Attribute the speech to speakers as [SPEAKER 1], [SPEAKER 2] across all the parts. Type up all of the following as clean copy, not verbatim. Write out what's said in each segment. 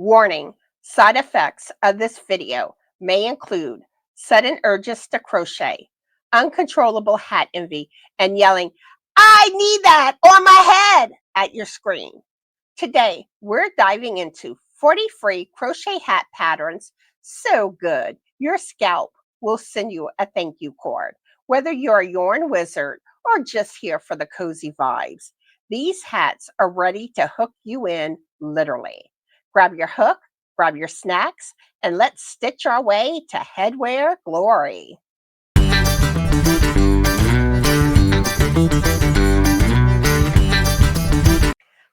[SPEAKER 1] Warning, side effects of this video may include sudden urges to crochet, uncontrollable hat envy, and yelling, "I need that on my head" at your screen. Today, we're diving into 40 free crochet hat patterns so good your scalp will send you a thank you card. Whether you're a yarn wizard or just here for the cozy vibes, these hats are ready to hook you in literally. Grab your hook, grab your snacks, and let's stitch our way to headwear glory.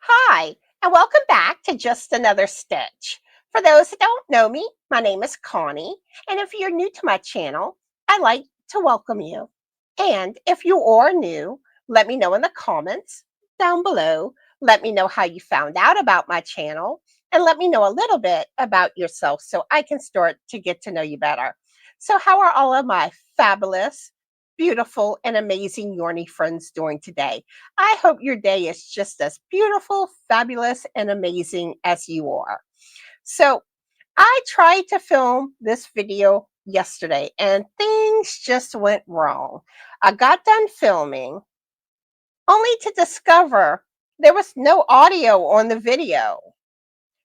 [SPEAKER 1] Hi, and welcome back to Just Another Stitch. For those that don't know me, my name is Connie, and if you're new to my channel, I'd like to welcome you. And if you are new, let me know in the comments down below. Let me know how you found out about my channel, and let me know a little bit about yourself so I can start to get to know you better. So how are all of my fabulous, beautiful, and amazing yarny friends doing today? I hope your day is just as beautiful, fabulous, and amazing as you are. So I tried to film this video yesterday and things just went wrong. I got done filming only to discover there was no audio on the video.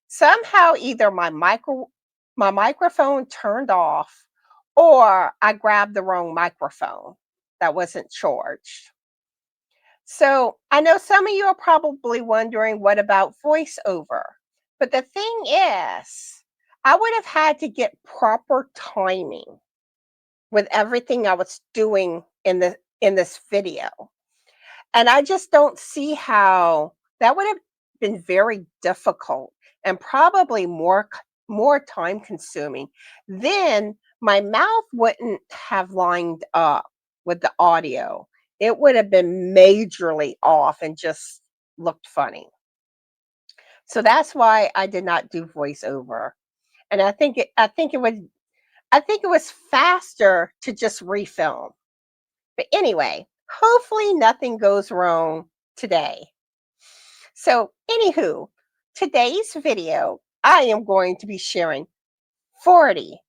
[SPEAKER 1] Somehow either my microphone turned off or I grabbed the wrong microphone that wasn't charged. So I know some of you are probably wondering, what about voiceover? But the thing is, I would have had to get proper timing with everything I was doing in this video. And I just don't see how that would have been very difficult and probably more time consuming. Then my mouth wouldn't have lined up with the audio. It would have been majorly off and just looked funny. So that's why I did not do voiceover. And I think it was faster to just refilm. But anyway, hopefully nothing goes wrong today. So anywho, today's video, I am going to be sharing 40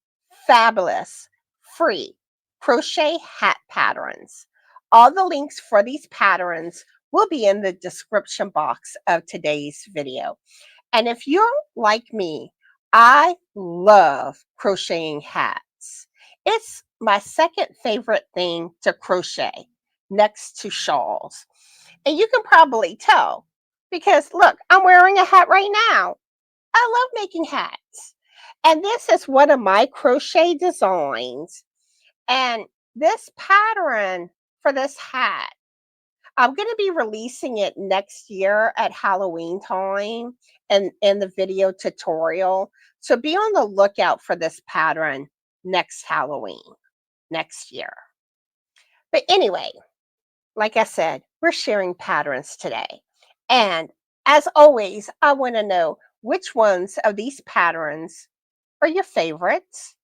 [SPEAKER 1] fabulous free crochet hat patterns. All the links for these patterns will be in the description box of today's video. And if you're like me, I love crocheting hats. It's my second favorite thing to crochet next to shawls. And you can probably tell because look, I'm wearing a hat right now. I love making hats. And this is one of my crochet designs. And this pattern for this hat, I'm going to be releasing it next year at Halloween time and in the video tutorial. So be on the lookout for this pattern next Halloween, next year. But anyway, like I said, we're sharing patterns today. And as always, I want to know which ones of these patterns are your favorites,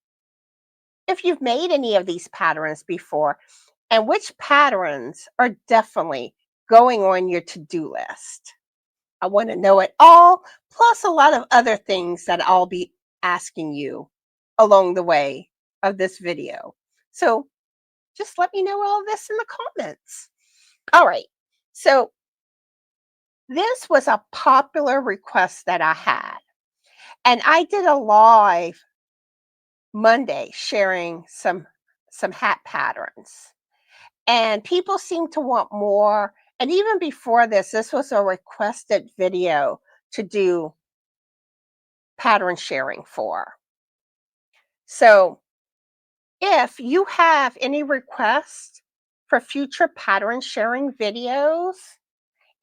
[SPEAKER 1] if you've made any of these patterns before, and which patterns are definitely going on your to-do list. I want to know it all, plus a lot of other things that I'll be asking you along the way of this video. So just let me know all of this in the comments. All right, so this was a popular request that I had, and I did a live Monday sharing some hat patterns, and people seem to want more. And even before this was a requested video to do pattern sharing for. So if you have any requests for future pattern sharing videos,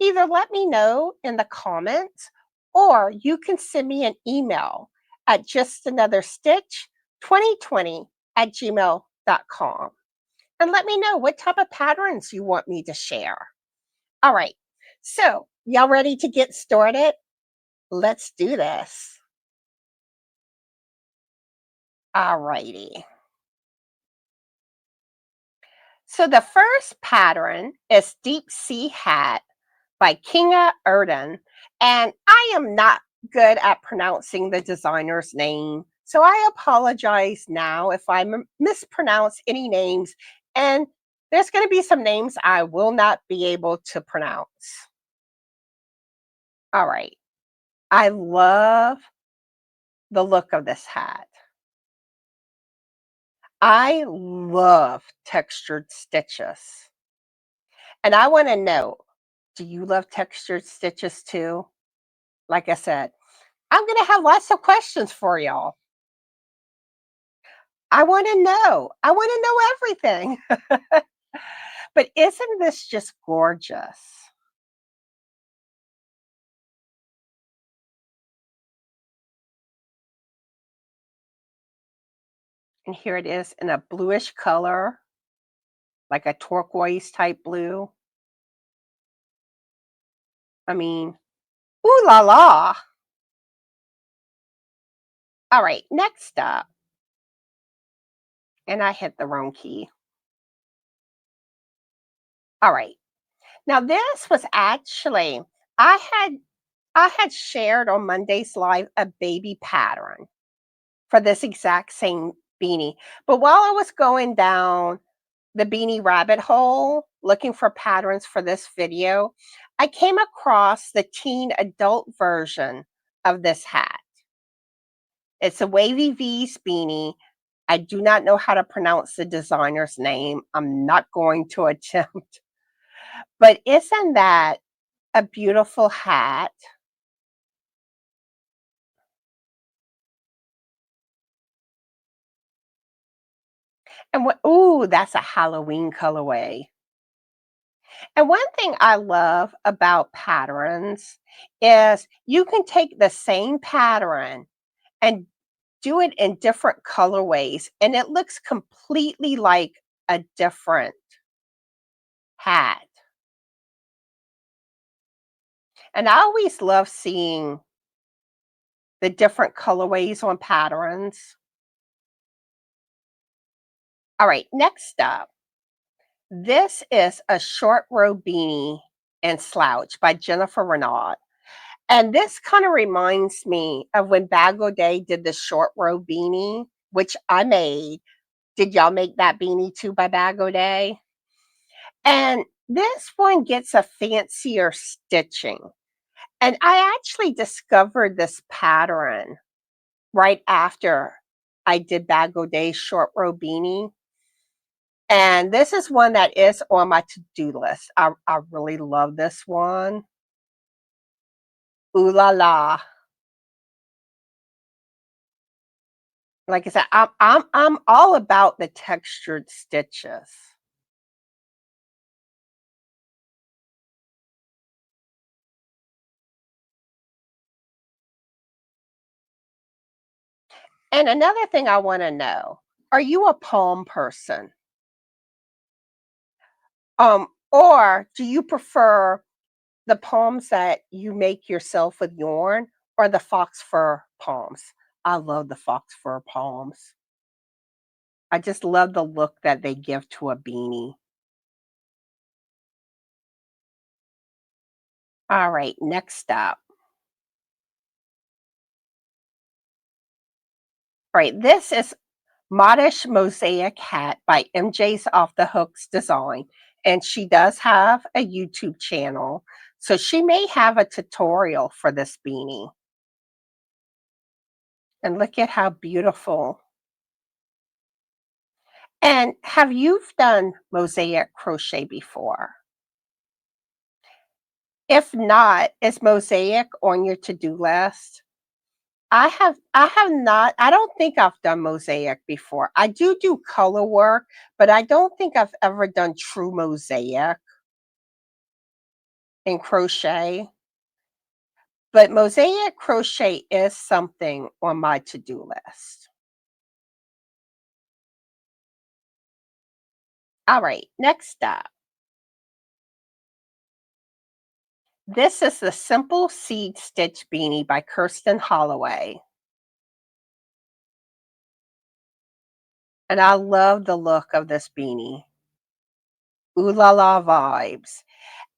[SPEAKER 1] either let me know in the comments or you can send me an email at justanotherstitch2020@gmail.com and let me know what type of patterns you want me to share. All right, so y'all ready to get started? Let's do this. All righty. So the first pattern is Deep Sea Hat by Kinga Erden. And I am not good at pronouncing the designer's name. So I apologize now if I mispronounce any names. And there's going to be some names I will not be able to pronounce. All right. I love the look of this hat. I love textured stitches. And I want to know, do you love textured stitches too? Like I said, I'm going to have lots of questions for y'all. I want to know. I want to know everything. But isn't this just gorgeous? And here it is in a bluish color, like a turquoise type blue. I mean, ooh la la. All right, next up, and I hit the wrong key. All right. Now this was actually I had I had shared on Monday's live a baby pattern for this exact same beanie. But while I was going down the beanie rabbit hole looking for patterns for this video, I came across the teen adult version of this hat. It's a wavy V's beanie. I do not know how to pronounce the designer's name. I'm not going to attempt. But isn't that a beautiful hat? And what, ooh, that's a Halloween colorway. And one thing I love about patterns is you can take the same pattern and do it in different colorways, and it looks completely like a different hat. And I always love seeing the different colorways on patterns. All right, next up. This is a short row beanie and slouch by Jennifer Renaud. And this kind of reminds me of when Bag O' Day did the short row beanie, which I made. Did y'all make that beanie too by Bag O' Day? And this one gets a fancier stitching. And I actually discovered this pattern right after I did Bag O' Day short row beanie. And this is one that is on my to-do list. I really love this one. Ooh la la. Like I said, I'm all about the textured stitches. And another thing I want to know, are you a palm person? Or do you prefer the palms that you make yourself with yarn or the fox fur palms? I love the fox fur palms. I just love the look that they give to a beanie. All right, next up. All right, this is Modish Mosaic Hat by MJ's Off the Hooks Design. And she does have a YouTube channel. So she may have a tutorial for this beanie. And look at how beautiful. And have you done mosaic crochet before? If not, is mosaic on your to-do list? I have not. I don't think I've done mosaic before. I do color work, but I don't think I've ever done true mosaic in crochet. But mosaic crochet is something on my to-do list. All right, next up. This is the Simple Seed Stitch Beanie by Kirsten Holloway. And I love the look of this beanie. Ooh la la vibes.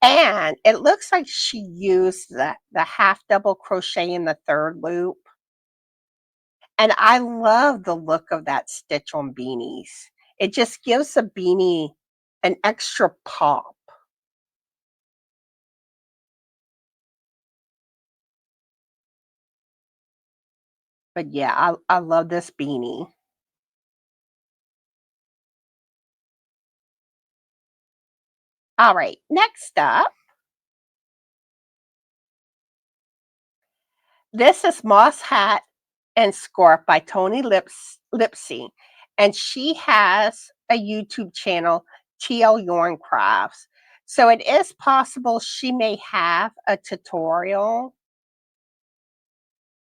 [SPEAKER 1] And it looks like she used the half double crochet in the third loop. And I love the look of that stitch on beanies. It just gives a beanie an extra pop. But yeah, I love this beanie. All right, next up, this is Moss Hat and Scarf by Tony Lipsy. And she has a YouTube channel, TL Yarn Crafts. So it is possible she may have a tutorial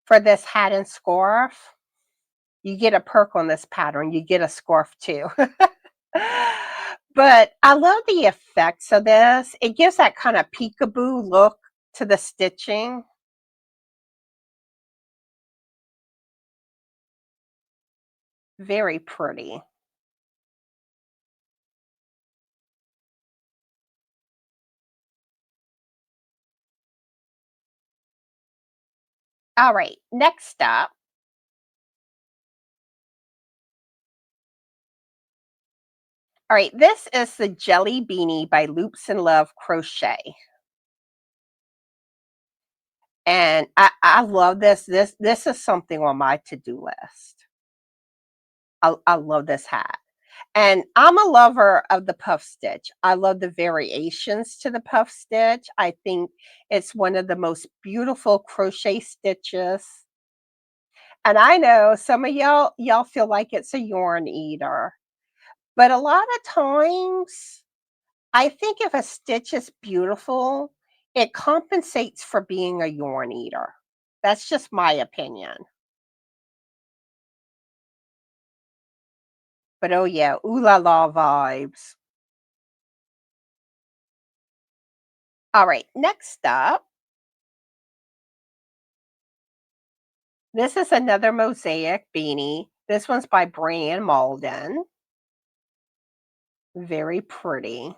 [SPEAKER 1] for this hat and scarf. You get a perk on this pattern, you get a scarf too. But I love the effects of this. It gives that kind of peekaboo look to the stitching. Very pretty. All right, next up. All right, this is the Jelly Beanie by Loops and Love Crochet. And I love this. This is something on my to-do list. I love this hat. And I'm a lover of the puff stitch. I love the variations to the puff stitch. I think it's one of the most beautiful crochet stitches. And I know some of y'all feel like it's a yarn eater. But a lot of times, I think if a stitch is beautiful, it compensates for being a yarn eater. That's just my opinion. But oh yeah, ooh la la vibes. All right, next up, this is another mosaic beanie. This one's by Brian Malden. Very pretty.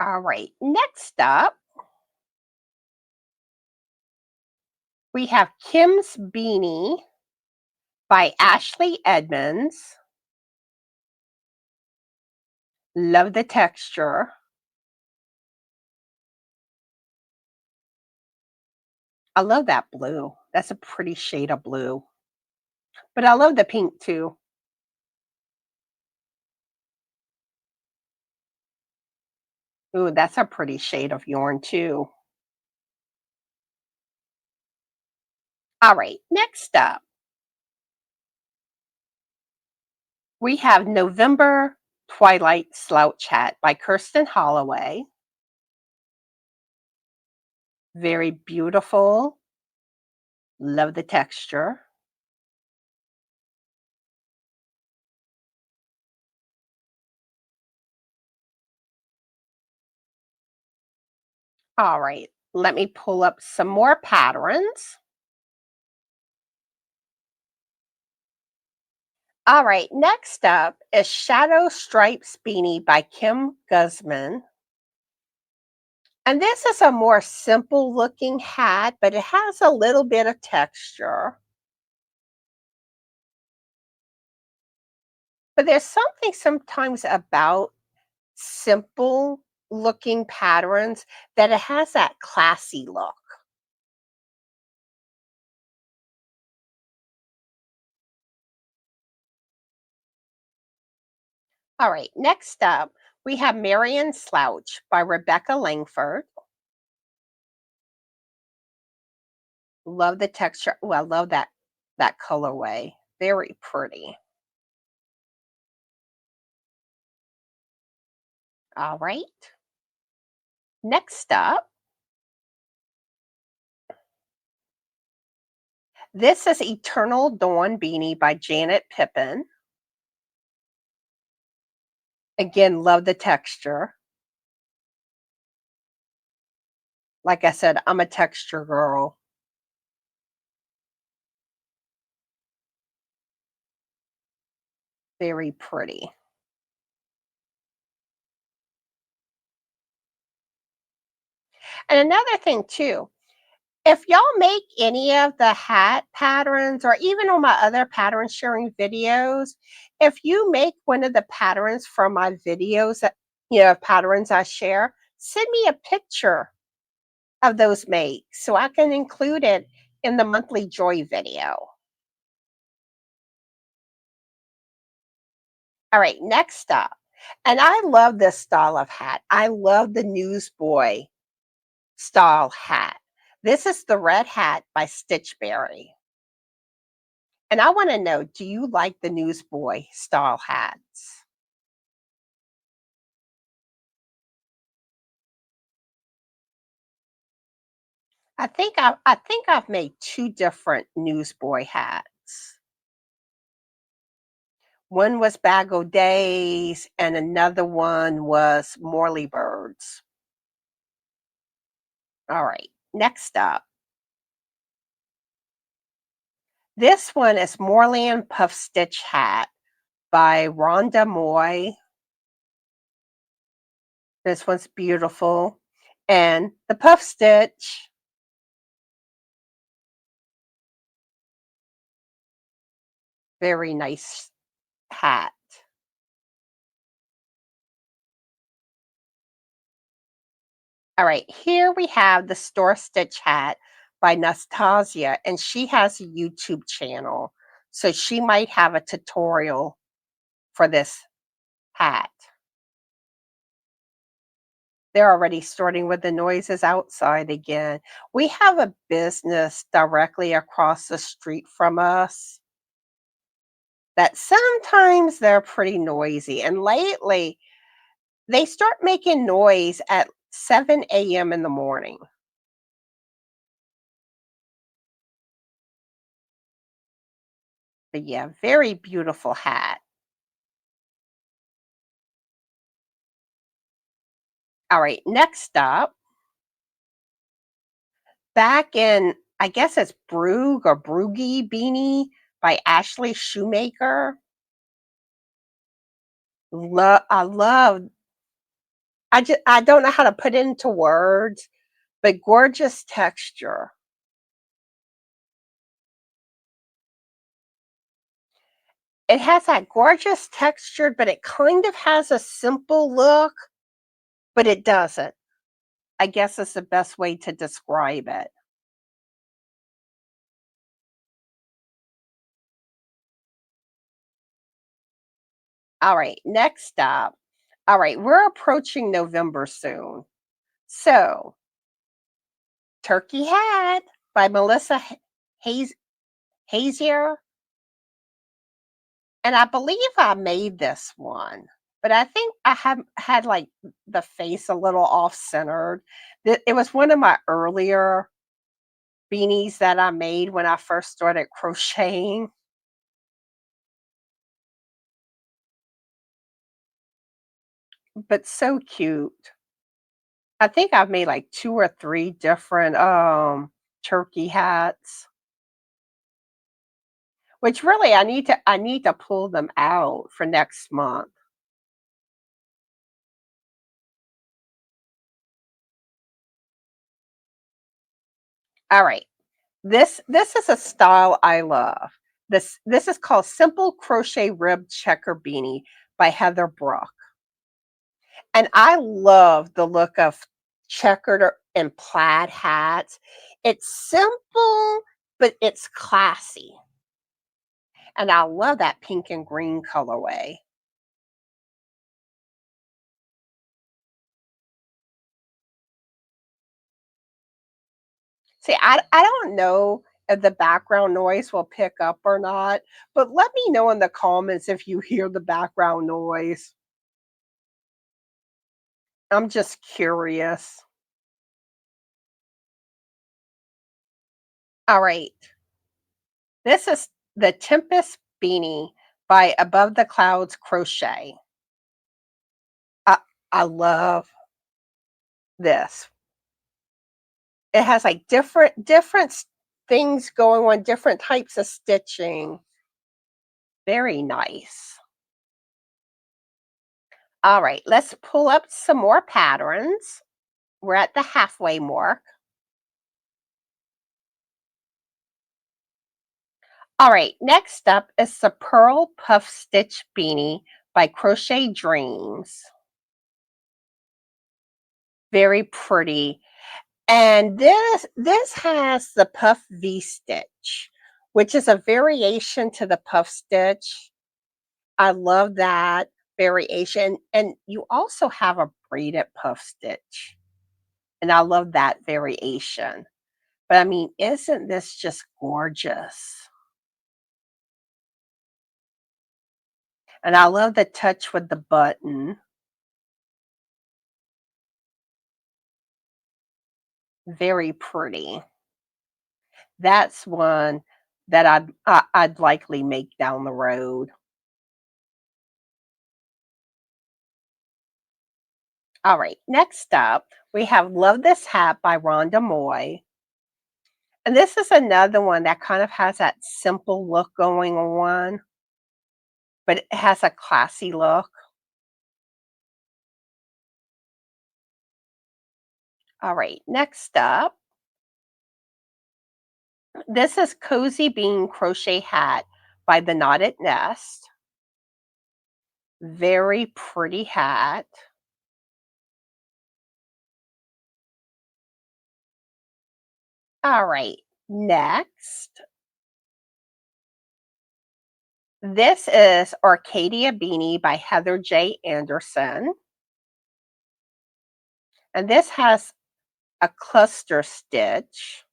[SPEAKER 1] All right, next up, we have Kim's Beanie by Ashley Edmonds. Love the texture. I love that blue. That's a pretty shade of blue. But I love the pink too. Ooh, that's a pretty shade of yarn too. All right, next up, we have November Twilight Slouch Hat by Kirsten Holloway. Very beautiful. Love the texture. All right, let me pull up some more patterns. All right, next up is Shadow Stripes Beanie by Kim Guzman. And this is a more simple looking hat, but it has a little bit of texture. But there's something sometimes about simple looking patterns that it has that classy look. All right, next up, we have Marion Slouch by Rebecca Langford. Love the texture. Oh, I love that colorway. Very pretty. All right. Next up, this is Eternal Dawn Beanie by Janet Pippin. Again, love the texture. Like I said, I'm a texture girl. Very pretty. And another thing too, if y'all make any of the hat patterns or even on my other pattern sharing videos, if you make one of the patterns from my videos that, patterns I share, send me a picture of those makes so I can include it in the monthly joy video. All right, next up. And I love this style of hat. I love the newsboy style hat. This is the red hat by Stitchberry. And I want to know, do you like the newsboy style hats? I think I've made two different newsboy hats. One was Bag O' Days and another one was Morley Birds. All right, next up. This one is Moorland Puff Stitch Hat by Rhonda Moy. This one's beautiful. And the puff stitch, very nice hat. All right, here we have the Store Stitch Hat by Nastasia, and she has a YouTube channel. So she might have a tutorial for this hat. They're already starting with the noises outside again. We have a business directly across the street from us that sometimes they're pretty noisy. And lately, they start making noise at 7 a.m. in the morning. But yeah, very beautiful hat. All right, next up, back in, I guess it's Brug or Broogie Beanie by Ashley Shoemaker. I love, I don't know how to put it into words, but gorgeous texture. It has that gorgeous texture, but it kind of has a simple look, but it doesn't. I guess is the best way to describe it. All right, next up. All right, we're approaching November soon. So, Turkey Hat by Melissa Hayes Hazier. And I believe I made this one, but I think I have had like the face a little off centered. It was one of my earlier beanies that I made when I first started crocheting, but so cute. I think I've made like two or three different turkey hats, which really I need to pull them out for next month. All right. This is a style I love. This is called Simple Crochet Rib Checker Beanie by Heather Brook. And I love the look of checkered and plaid hats. It's simple, but it's classy. And I love that pink and green colorway. See, I don't know if the background noise will pick up or not, but let me know in the comments if you hear the background noise. I'm just curious. All right. This is the Tempest Beanie by Above the Clouds Crochet. I, I love this. It has like different things going on, different types of stitching. Very nice. All right, let's pull up some more patterns. We're at the halfway mark. All right, next up is the Purl Puff Stitch Beanie by Crochet Dreams. Very pretty. And this has the puff V-stitch, which is a variation to the puff stitch. I love that variation. And you also have a braided puff stitch. And I love that variation. But I mean, isn't this just gorgeous? And I love the touch with the button. Very pretty. That's one that I'd likely make down the road. All right, next up, we have Love This Hat by Rhonda Moy. And this is another one that kind of has that simple look going on, but it has a classy look. All right, next up, this is Cozy Bean Crochet Hat by The Knotted Nest. Very pretty hat. All right, next. This is Arcadia Beanie by Heather J. Anderson. And this has a cluster stitch.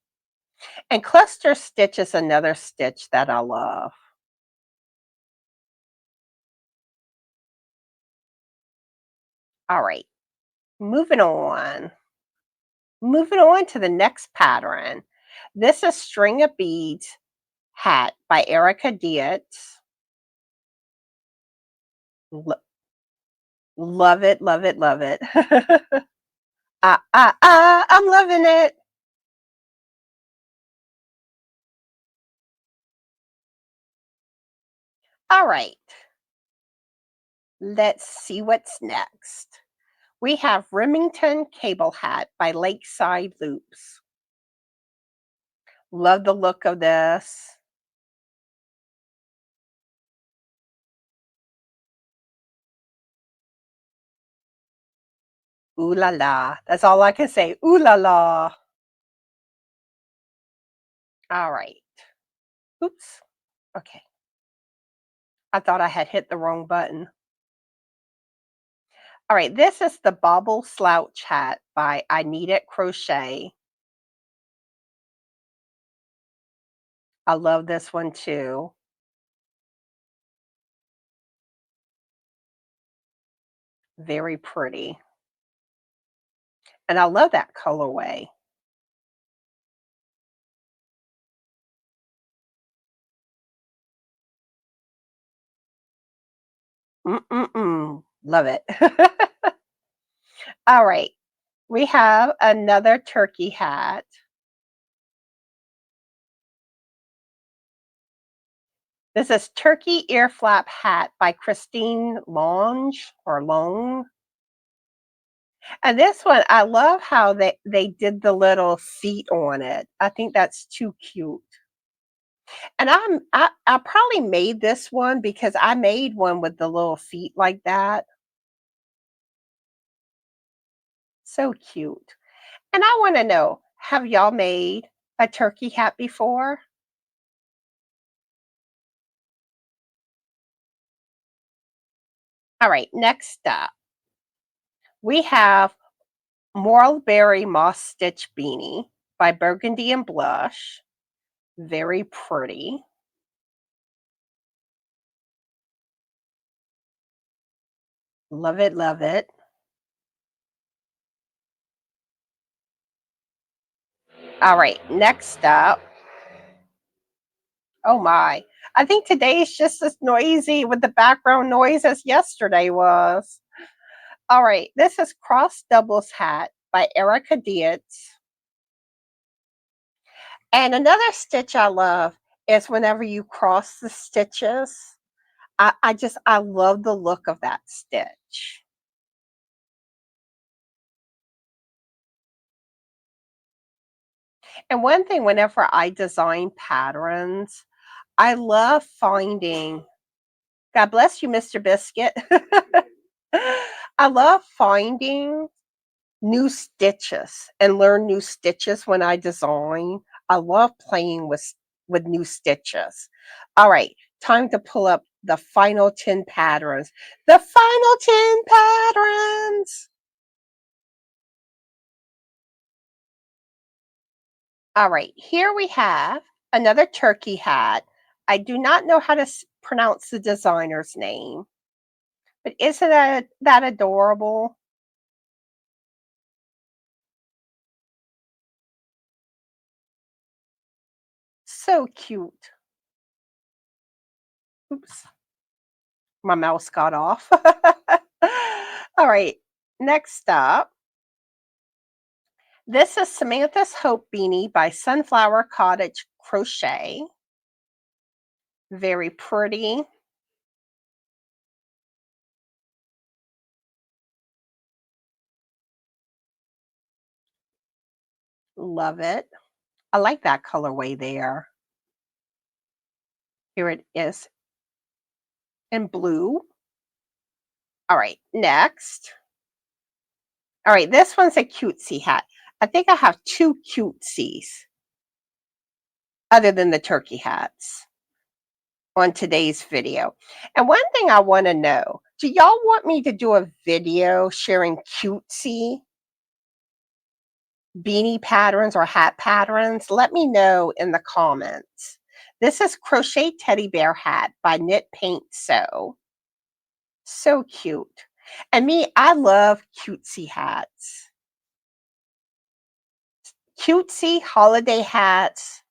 [SPEAKER 1] And cluster stitch is another stitch that I love. All right, moving on. Moving on to the next pattern. This is String of Beads Hat by Erica Dietz. Love it, love it, love it. I'm loving it. All right, let's see what's next. We have Remington Cable Hat by Lakeside Loops. Love the look of this. Ooh la la. That's all I can say. Ooh la la. All right. Oops. Okay. I thought I had hit the wrong button. All right. This is the Bobble Slouch Hat by I Need It Crochet. I love this one too. Very pretty. And I love that colorway. Mm-mm-mm. Love it. All right. We have another turkey hat. This is Turkey Ear Flap Hat by Christine Longe or Long. And this one, I love how they did the little feet on it. I think that's too cute. And I probably made this one because I made one with the little feet like that. So cute. And I want to know, have y'all made a turkey hat before? All right, next up, we have Moralberry Moss Stitch Beanie by Burgundy and Blush. Very pretty. Love it, love it. All right, next up. Oh my. I think today is just as noisy with the background noise as yesterday was. All right, this is Cross Doubles Hat by Erica Dietz. And another stitch I love is whenever you cross the stitches. I love the look of that stitch. And one thing, whenever I design patterns, I love finding, God bless you, Mr. Biscuit. I love finding new stitches and learn new stitches when I design. I love playing with new stitches. All right, time to pull up the final 10 patterns. The final 10 patterns. All right, here we have another turkey hat. I do not know how to pronounce the designer's name, but isn't that adorable? So cute. Oops, my mouse got off. All right, next up, this is Samantha's Hope Beanie by Sunflower Cottage Crochet. Very pretty. Love it. I like that colorway there. Here it is in blue. All right, next. All right, this one's a cutesy hat. I think I have two cutesies other than the turkey hats on today's video. And one thing I want to know, do y'all want me to do a video sharing cutesy beanie patterns or hat patterns? Let me know in the comments. This is Crochet Teddy Bear Hat by Knit Paint Sew. So cute. And me, I love cutesy hats. Cutesy holiday hats.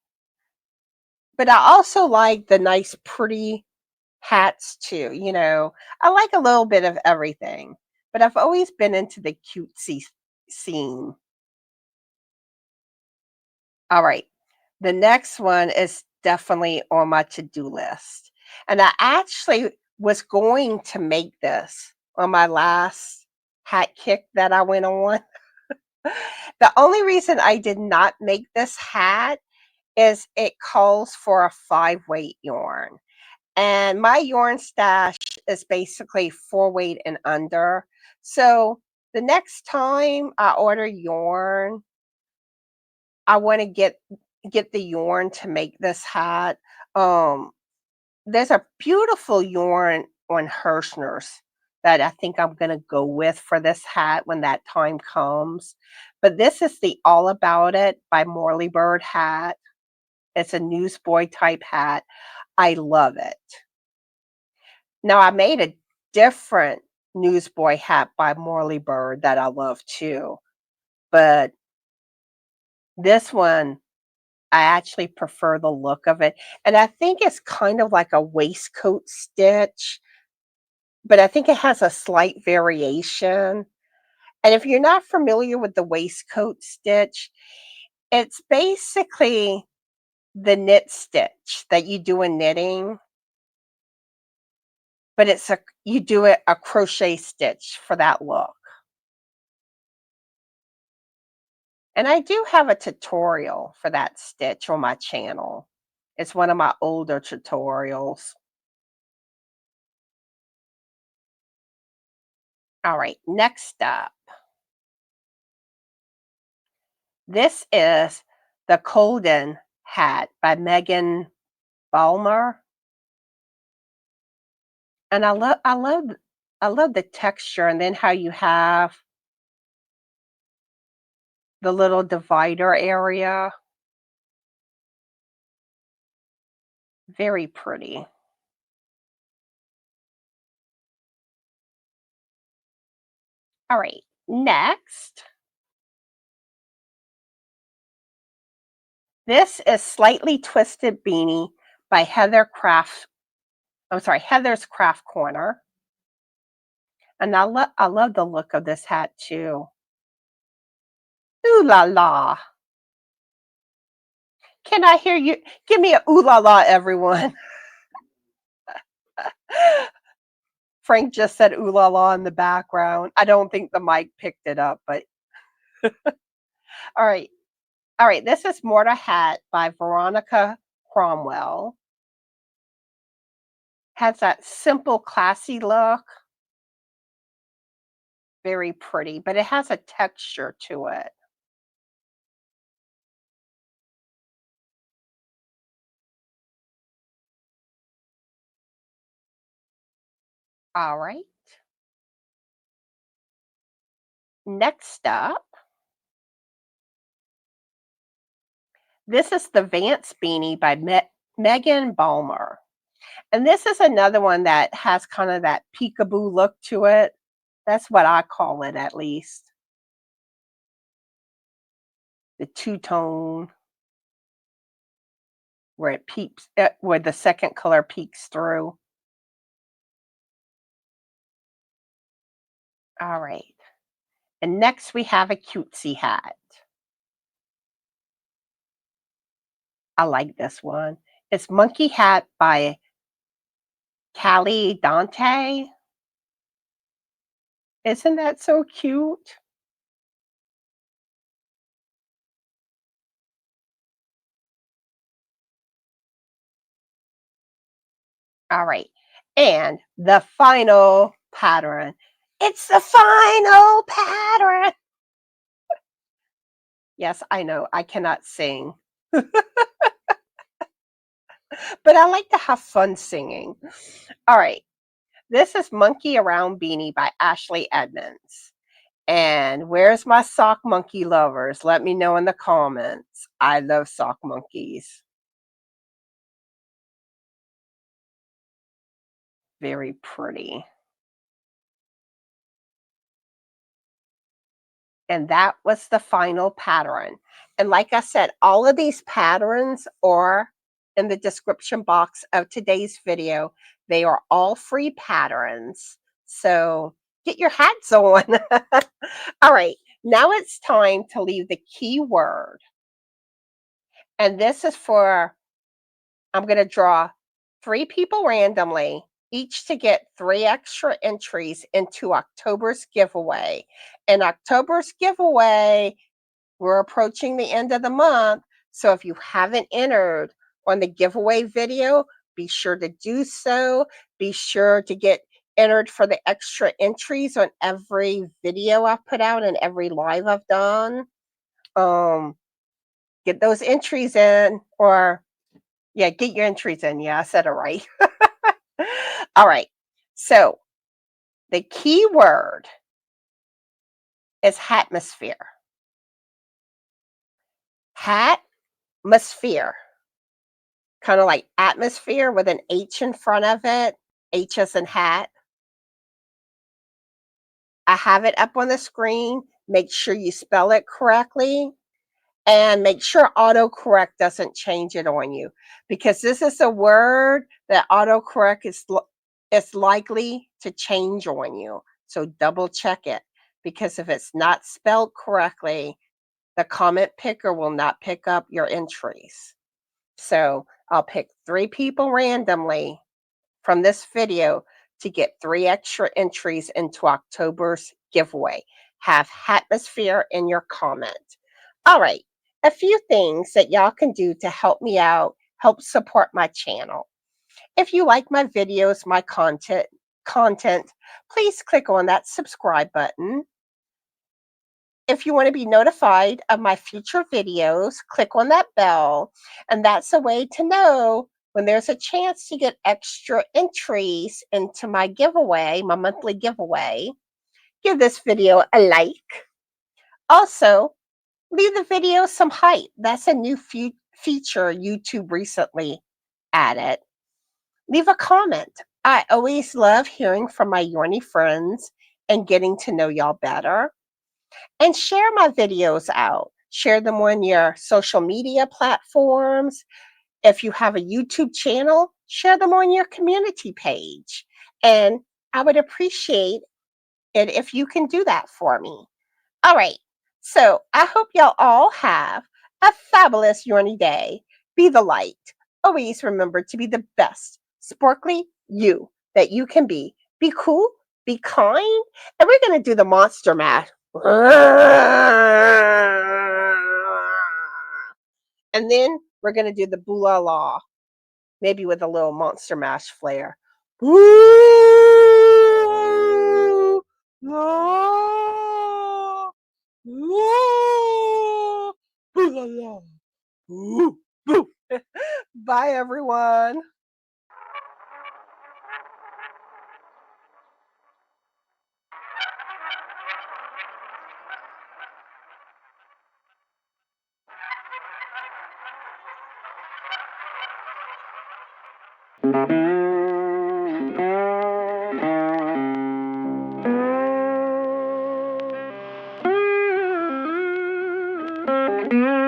[SPEAKER 1] But I also like the nice, pretty hats too. You know, I like a little bit of everything, but I've always been into the cutesy scene. All right. The next one is definitely on my to-do list. And I actually was going to make this on my last hat kick that I went on. The only reason I did not make this hat is it calls for a 5-weight yarn. And my yarn stash is basically 4-weight and under. So the next time I order yarn, I want to get the yarn to make this hat. Um, there's a beautiful yarn on Hirschner's that I think I'm going to go with for this hat when that time comes. But this is the All About It by Morley Bird hat. It's a newsboy type hat. I love it. Now, I made a different newsboy hat by Morley Bird that I love too. But this one, I actually prefer the look of it. And I think it's kind of like a waistcoat stitch, but I think it has a slight variation. And if you're not familiar with the waistcoat stitch, it's basically the knit stitch that you do in knitting, but you do it a crochet stitch for that look. And I do have a tutorial for that stitch on my channel. It's one of my older tutorials. All right, next up. This is the Colden hat by Megan Balmer. And I love the texture and then how you have the little divider area. Very pretty. All right, next. This is Slightly Twisted Beanie by Heather's Craft Corner. And I love the look of this hat too. Ooh la la. Can I hear you? Give me a ooh la la, everyone. Frank just said ooh la la in the background. I don't think the mic picked it up, but all right. All right, this is Mortar Hat by Veronica Cromwell. Has that simple, classy look. Very pretty, but it has a texture to it. All right. Next up, this is the Vance Beanie by Megan Balmer. And this is another one that has kind of that peekaboo look to it. That's what I call it, at least. The two-tone, where it peeps, where the second color peeks through. All right. And next we have a cutesy hat. I like this one. It's Monkey Hat by Callie Dante. Isn't that so cute? All right. And the final pattern. It's the final pattern. Yes, I know. I cannot sing. But I like to have fun singing. All right. This is Monkey Around Beanie by Ashley Edmonds. And where's my sock monkey lovers? Let me know in the comments. I love sock monkeys. Very pretty. And that was the final pattern. And like I said, all of these patterns are in the description box of today's video. They are all free patterns. So get your hats on. All right, now it's time to leave the keyword. And this is for, I'm going to draw 3 people randomly, each to get 3 extra entries into October's giveaway. And October's giveaway, we're approaching the end of the month. So if you haven't entered on the giveaway video, be sure to do so. Be sure to get entered for the extra entries on every video I've put out and every live I've done. Get those entries in, or yeah, get your entries in. Yeah, I said it right. All right. So the key word is hatmosphere. Hatmosphere. Kind of like atmosphere with an H in front of it. H as in hat. I have it up on the screen. Make sure you spell it correctly. And make sure autocorrect doesn't change it on you, because this is a word that autocorrect is likely to change on you. So double check it, because if it's not spelled correctly, the comment picker will not pick up your entries. So I'll pick 3 people randomly from this video to get 3 extra entries into October's giveaway. Have hatmosphere in your comment. All right, a few things that y'all can do to help me out, help support my channel. If you like my videos, my content, please click on that subscribe button. If you want to be notified of my future videos, click on that bell, and that's a way to know when there's a chance to get extra entries into my giveaway, my monthly giveaway. Give this video a like. Also, leave the video some hype. That's a new feature YouTube recently added. Leave a comment. I always love hearing from my Yorny friends and getting to know y'all better. And share my videos out. Share them on your social media platforms. If you have a YouTube channel, share them on your community page. And I would appreciate it if you can do that for me. All right. So I hope y'all all have a fabulous Yorny day. Be the light. Always remember to be the best, sparkly you that you can be. Be cool, be kind, and we're going to do the monster mash. And then we're gonna do the boo la la, maybe with a little Monster Mash flair. Boo la la, boo la la, boo boo. Bye, everyone.